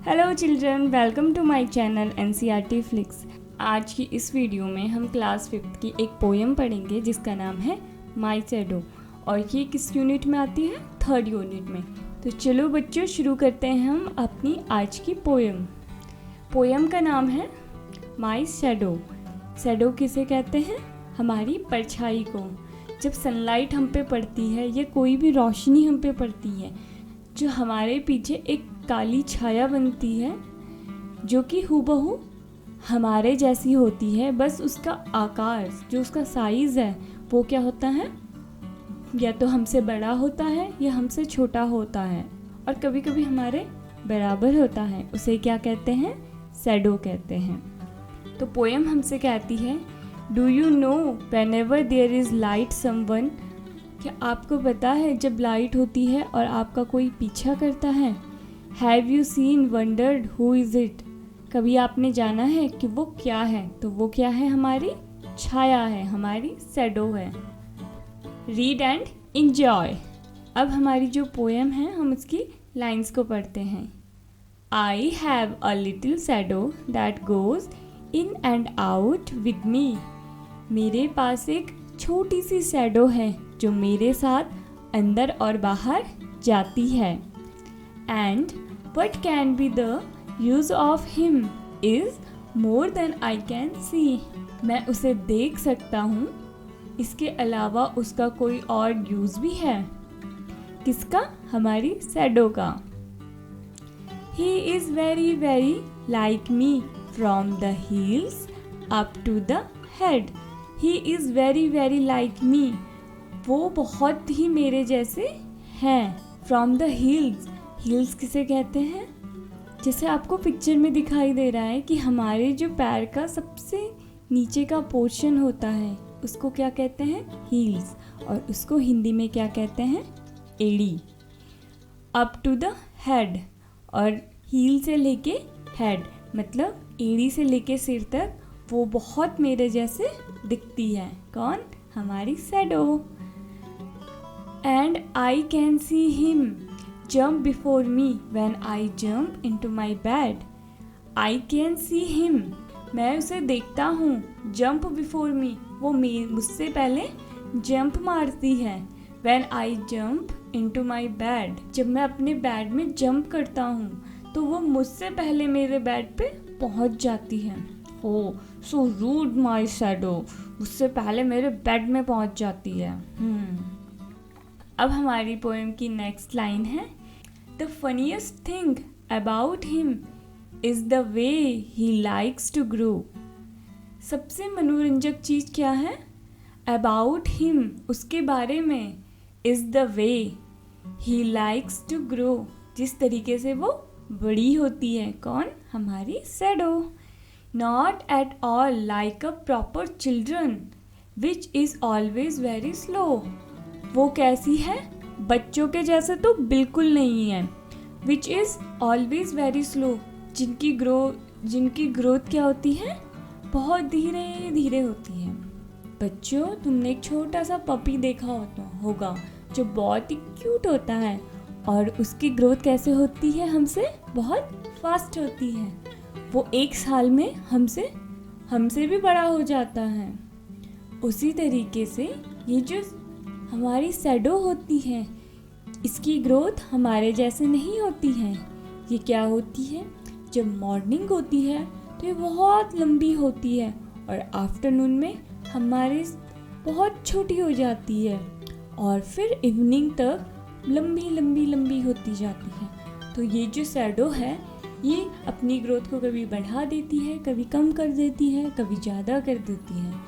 Hello children, welcome to my channel NCERT flix. आज की इस वीडियो में हम क्लास 5th की एक पोएम पढ़ेंगे जिसका नाम है माई शैडो, और ये किस यूनिट में आती है? 3rd यूनिट में। तो चलो बच्चों, शुरू करते हैं हम अपनी आज की पोएम। पोएम का नाम है माई शैडो। शैडो किसे कहते हैं? हमारी परछाई को। जब सनलाइट हम पे पड़ती है या कोई भी रोशनी हम पे पड़ती है, जो हमारे पीछे एक काली छाया बनती है जो कि हूबहू हमारे जैसी होती है, बस उसका आकार, जो उसका साइज़ है वो क्या होता है, या तो हमसे बड़ा होता है या हमसे छोटा होता है, और कभी कभी हमारे बराबर होता है। उसे क्या कहते हैं? शैडो कहते हैं। तो पोएम हमसे कहती है, do you know whenever there is light someone, क्या आपको पता है जब लाइट होती है और आपका कोई पीछा करता है? Have you seen wandered who is it, कभी आपने जाना है कि वो क्या है? तो वो क्या है? हमारी छाया है, हमारी शैडो है। Read and enjoy. अब हमारी जो पोएम है हम उसकी लाइंस को पढ़ते हैं। I have a little shadow that goes in and out with me, मेरे पास एक छोटी सी शैडो है जो मेरे साथ अंदर और बाहर जाती है। And what can be the use of him is more than I can see, मैं उसे देख सकता हूँ, इसके अलावा उसका कोई और यूज़ भी है। किसका? हमारी शैडो का। He is very very like me from the heels up to the head, he is very very like me, वो बहुत ही मेरे जैसे हैं। फ्रॉम द हील्स, हील्स किसे कहते हैं? जैसे आपको पिक्चर में दिखाई दे रहा है कि हमारे जो पैर का सबसे नीचे का पोर्शन होता है उसको क्या कहते हैं? हील्स, और उसको हिंदी में क्या कहते हैं? एड़ी। अप टू द हेड, और हील से लेके हेड मतलब एड़ी से लेके सिर तक वो बहुत मेरे जैसे दिखती है। कौन? हमारी shadow. And I can see him jump before me when I jump into my bed, I can see him, मैं उसे देखता हूँ। jump before me, वो मुझसे पहले जंप मारती है। when I jump into my bed, जब मैं अपने बेड में जंप करता हूँ तो वो मुझसे पहले मेरे बेड पे पहुँच जाती है। ओह सो रूड माई शैडो, मुझसे पहले मेरे बेड में पहुँच जाती है। अब हमारी पोएम की नेक्स्ट लाइन है, The funniest thing about him is the way he likes to grow, सबसे मनोरंजक चीज़ क्या है? About him, उसके बारे में, is the way he likes to grow, जिस तरीके से वो बड़ी होती है। कौन? हमारी shadow. Not at all like a proper children which is always very slow, वो कैसी है? बच्चों के जैसे तो बिल्कुल नहीं है। Which is always very slow, जिनकी ग्रोथ क्या होती है? बहुत धीरे धीरे होती है। बच्चों, तुमने एक छोटा सा पपी देखा होगा जो बहुत ही क्यूट होता है, और उसकी ग्रोथ कैसे होती है? हमसे बहुत फास्ट होती है। वो 1 साल में हमसे भी बड़ा हो जाता है। उसी तरीके से ये जो हमारी शैडो होती है, इसकी ग्रोथ हमारे जैसे नहीं होती है। ये क्या होती है? जब मॉर्निंग होती है तो ये बहुत लंबी होती है, और आफ्टरनून में हमारी बहुत छोटी हो जाती है, और फिर इवनिंग तक लंबी लंबी लंबी होती जाती है। तो ये जो शैडो है ये अपनी ग्रोथ को कभी बढ़ा देती है, कभी कम कर देती है, कभी ज़्यादा कर देती है।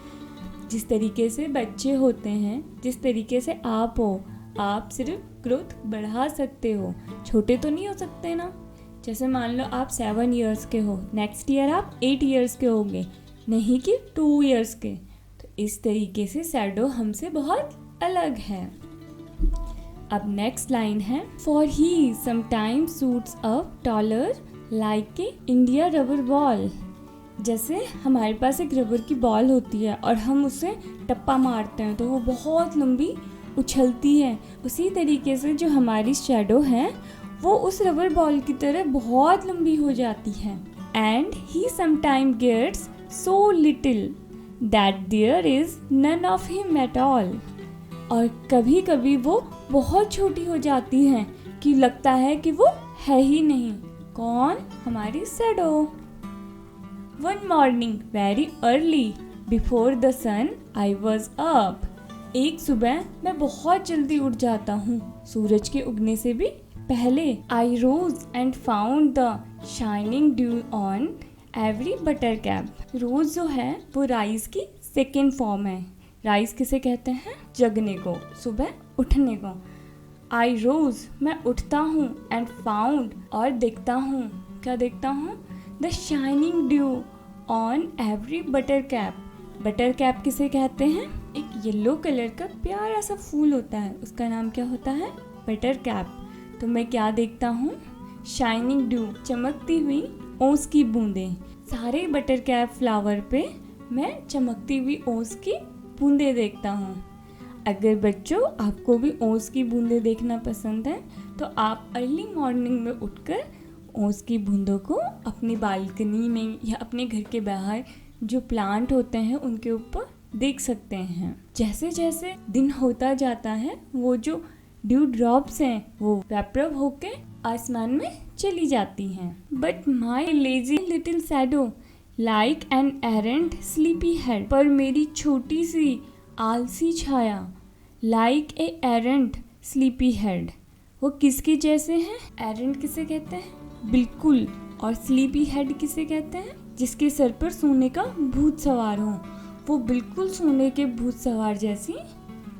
जिस तरीके से बच्चे होते हैं, जिस तरीके से आप हो, आप सिर्फ ग्रोथ बढ़ा सकते हो, छोटे तो नहीं हो सकते ना। जैसे मान लो आप 7 इयर्स के हो, नेक्स्ट ईयर आप 8 इयर्स के होंगे, नहीं कि 2 इयर्स के। तो इस तरीके से शैडो हमसे बहुत अलग है। अब नेक्स्ट लाइन है, for he sometimes suits up taller like a India rubber ball, जैसे हमारे पास एक रबर की बॉल होती है और हम उसे टप्पा मारते हैं तो वो बहुत लंबी उछलती है, उसी तरीके से जो हमारी शैडो है वो उस रबर बॉल की तरह बहुत लंबी हो जाती है। And he sometime gets so little that there is none of him at all. और कभी कभी वो बहुत छोटी हो जाती हैं कि लगता है कि वो है ही नहीं। कौन? हमारी shadow. One morning very early before the sun I was up. एक सुबह मैं बहुत जल्दी उठ जाता हूँ, सूरज के उगने से भी पहले। I rose and found the shining dew on every buttercup. Rose जो है वो राइस की सेकेंड फॉर्म है। राइस किसे कहते हैं? जगने को, सुबह उठने को। आई रोज, मैं उठता हूँ, एंड फाउंड, और देखता हूँ। क्या देखता हूँ? The shining dew on every butter cap. Butter cap किसे कहते हैं? एक येलो कलर का प्यारा सा फूल होता है, उसका नाम क्या होता है? Butter cap. तो मैं क्या देखता हूँ? शाइनिंग ड्यू, चमकती हुई ओस की बूंदें। सारे बटर कैप फ्लावर पे मैं चमकती हुई ओस की बूंदें देखता हूँ। अगर बच्चों आपको भी ओस की बूंदें देखना पसंद है तो आप अर्ली मॉर्निंग में उठकर ओस की बूंदों को अपनी बालकनी में या अपने घर के बाहर जो प्लांट होते हैं उनके ऊपर देख सकते हैं। जैसे जैसे दिन होता जाता है वो जो ड्यू ड्रॉप्स हैं वो वेपर होके आसमान में चली जाती हैं। But my lazy little shadow like an errant sleepy head. पर मेरी छोटी सी आलसी छाया like a errant sleepy head, वो किसके जैसे हैं? एरेंट किसे कहते हैं? बिल्कुल। और स्लीपी हेड किसे कहते हैं? जिसके सर पर सोने का भूत सवार हो। वो बिल्कुल सोने के भूत सवार जैसी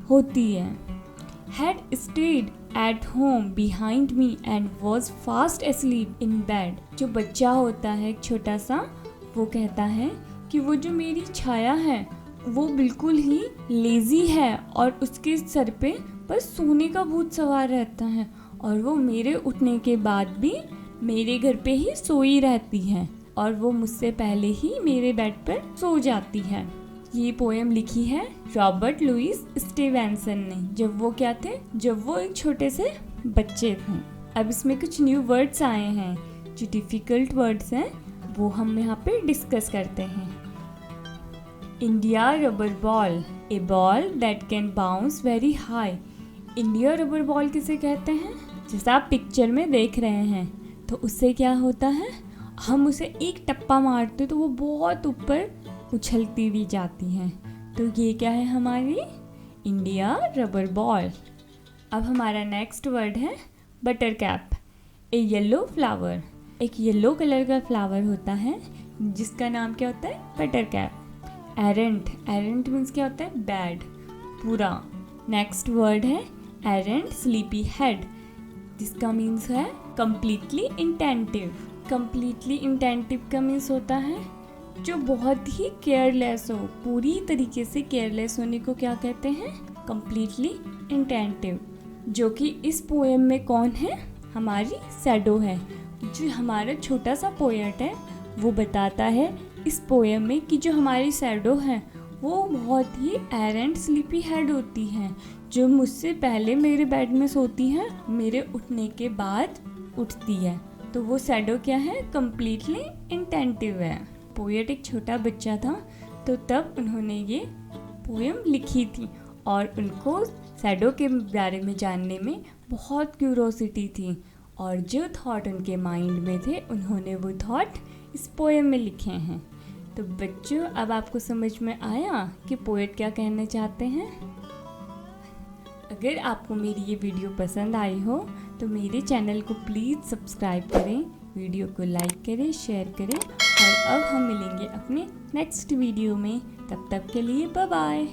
होती है। Had stayed at home behind me and was fast asleep in bed. जो बच्चा होता है एक छोटा सा, वो कहता है कि वो जो मेरी छाया है वो बिल्कुल ही लेजी है और उसके सर पे बस सोने का भूत सवार रहता है और वो मेरे उठने के बाद भी मेरे घर पे ही सोई रहती है और वो मुझसे पहले ही मेरे बेड पर सो जाती है। ये पोएम लिखी है रॉबर्ट लुइस स्टीवेंसन ने, जब वो क्या थे? जब वो एक छोटे से बच्चे थे। अब इसमें कुछ न्यू वर्ड्स आए हैं, जो डिफ़िकल्ट वर्ड्स हैं वो हम यहाँ पे डिस्कस करते हैं। India rubber ball, A ball that can bounce very high. India rubber ball किसे कहते हैं? जैसा आप पिक्चर में देख रहे हैं, तो उससे क्या होता है? हम उसे एक टप्पा मारते तो वो बहुत ऊपर उछलती भी जाती है। तो ये क्या है हमारी इंडिया रबर बॉल। अब हमारा नेक्स्ट वर्ड है buttercup, a yellow flower. एक येलो कलर का फ्लावर होता है जिसका नाम क्या होता है? Buttercup. Arrant, arrant means क्या होता है? बैड, पूरा। नेक्स्ट वर्ड है एरेंट स्लीपी हेड, जिसका मीन्स है कम्प्लीटली इंटेंटिव। कम्प्लीटली इंटेंटिव का मीन्स होता है जो बहुत ही केयरलेस हो, पूरी तरीके से केयरलेस होने को क्या कहते हैं? कम्प्लीटली इंटेंटिव। जो कि इस पोएम में कौन है? हमारी शैडो है। जो हमारा छोटा सा पोएट है वो बताता है इस पोएम में कि जो हमारी शैडो है वो बहुत ही एरेंट स्लीपी हेड होती हैं, जो मुझसे पहले मेरे बेड में सोती है, मेरे उठने के बाद उठती है। तो वो शैडो क्या है? कम्प्लीटली इंटेंटिव है। पोएट एक छोटा बच्चा था तो तब उन्होंने ये पोएम लिखी थी और उनको शैडो के बारे में जानने में बहुत क्यूरोसिटी थी और जो थॉट उनके माइंड में थे उन्होंने वो थॉट इस पोएम में लिखे हैं। तो बच्चों अब आपको समझ में आया कि पोएट क्या कहना चाहते हैं। अगर आपको मेरी ये वीडियो पसंद आई हो तो मेरे चैनल को प्लीज़ सब्सक्राइब करें, वीडियो को लाइक करें, शेयर करें और अब हम मिलेंगे अपने नेक्स्ट वीडियो में। तब तक के लिए बाय बाय।